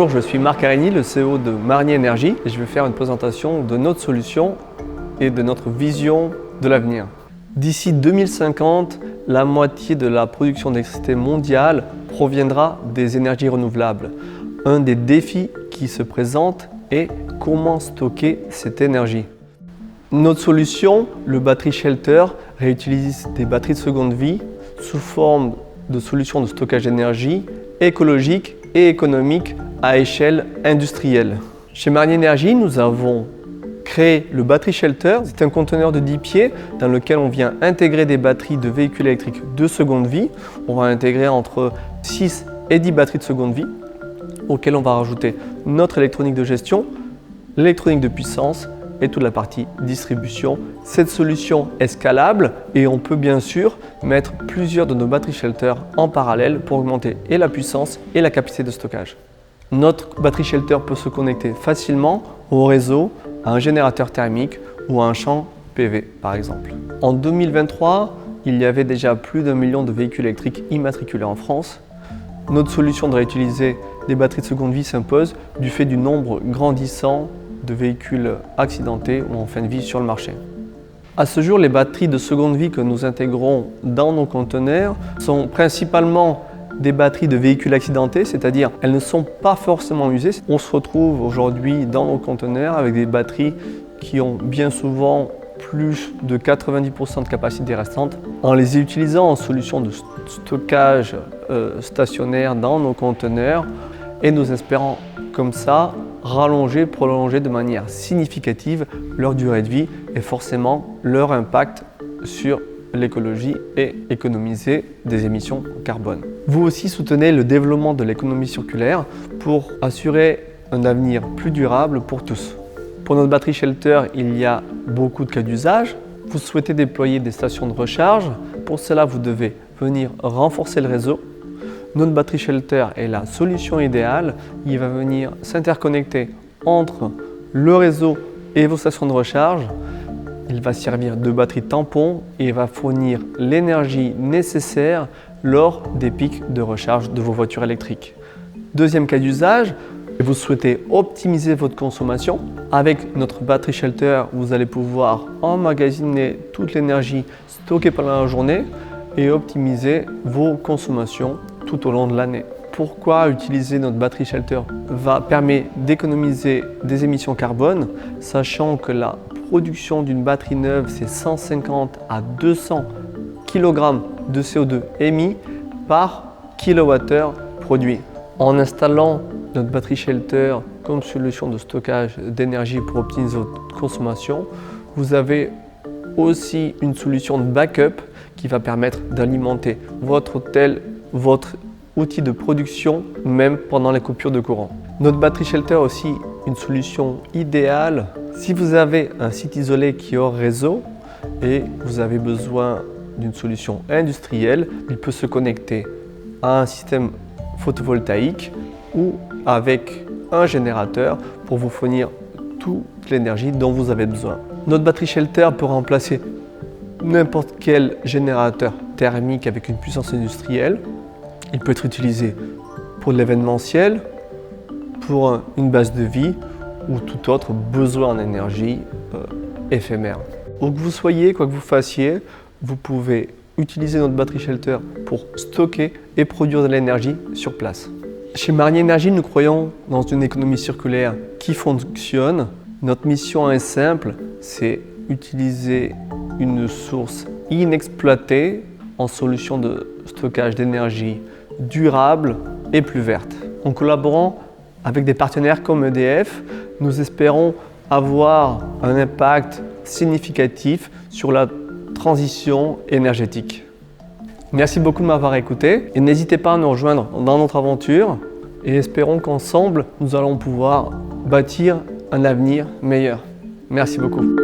Bonjour, je suis Marc Arigny, le CEO de Marnier Énergie et je vais faire une présentation de notre solution et de notre vision de l'avenir. D'ici 2050, la moitié de la production d'électricité mondiale proviendra des énergies renouvelables. Un des défis qui se présente est comment stocker cette énergie. Notre solution, le Battery Shelter, réutilise des batteries de seconde vie sous forme de solutions de stockage d'énergie écologique et économique à échelle industrielle. Chez Marnier Énergie, nous avons créé le Battery Shelter. C'est un conteneur de 10 pieds dans lequel on vient intégrer des batteries de véhicules électriques de seconde vie. On va intégrer entre 6 et 10 batteries de seconde vie auxquelles on va rajouter notre électronique de gestion, l'électronique de puissance et toute la partie distribution. Cette solution est scalable et on peut bien sûr mettre plusieurs de nos battery shelters en parallèle pour augmenter et la puissance et la capacité de stockage. Notre battery shelter peut se connecter facilement au réseau, à un générateur thermique ou à un champ PV par exemple. En 2023, il y avait déjà plus d'1 million de véhicules électriques immatriculés en France. Notre solution de réutiliser des batteries de seconde vie s'impose du fait du nombre grandissant de véhicules accidentés ou en fin de vie sur le marché. À ce jour, les batteries de seconde vie que nous intégrons dans nos conteneurs sont principalement des batteries de véhicules accidentés, c'est-à-dire elles ne sont pas forcément usées. On se retrouve aujourd'hui dans nos conteneurs avec des batteries qui ont bien souvent plus de 90% de capacité restante. En les utilisant en solution de stockage stationnaire dans nos conteneurs et nous espérons comme ça prolonger de manière significative leur durée de vie et forcément leur impact sur l'écologie et économiser des émissions carbone. Vous aussi soutenez le développement de l'économie circulaire pour assurer un avenir plus durable pour tous. Pour notre battery shelter, il y a beaucoup de cas d'usage. Vous souhaitez déployer des stations de recharge. Pour cela, vous devez venir renforcer le réseau. Notre battery shelter est la solution idéale. Il va venir s'interconnecter entre le réseau et vos stations de recharge. Il va servir de batterie tampon et va fournir l'énergie nécessaire lors des pics de recharge de vos voitures électriques. Deuxième cas d'usage, vous souhaitez optimiser votre consommation. Avec notre battery shelter, vous allez pouvoir emmagasiner toute l'énergie stockée pendant la journée et optimiser vos consommations tout au long de l'année. Pourquoi utiliser notre battery shelter permet d'économiser des émissions carbone, sachant que la production d'une batterie neuve, c'est 150 à 200 kg de CO2 émis par kilowattheure produit. En installant notre battery shelter comme solution de stockage d'énergie pour optimiser votre consommation, vous avez aussi une solution de backup qui va permettre d'alimenter votre hôtel, votre outil de production, même pendant les coupures de courant. Notre battery shelter est aussi une solution idéale si vous avez un site isolé qui est hors réseau et vous avez besoin d'une solution industrielle. Il peut se connecter à un système photovoltaïque ou avec un générateur pour vous fournir toute l'énergie dont vous avez besoin. Notre battery shelter peut remplacer n'importe quel générateur thermique avec une puissance industrielle. Il peut être utilisé pour de l'événementiel, pour une base de vie ou tout autre besoin en énergie éphémère. Où que vous soyez, quoi que vous fassiez, vous pouvez utiliser notre battery shelter pour stocker et produire de l'énergie sur place. Chez Marnier Énergie, nous croyons dans une économie circulaire qui fonctionne. Notre mission est simple, c'est utiliser une source inexploitée en solution de stockage d'énergie durable et plus verte. En collaborant avec des partenaires comme EDF, nous espérons avoir un impact significatif sur la transition énergétique. Merci beaucoup de m'avoir écouté et n'hésitez pas à nous rejoindre dans notre aventure et espérons qu'ensemble, nous allons pouvoir bâtir un avenir meilleur. Merci beaucoup.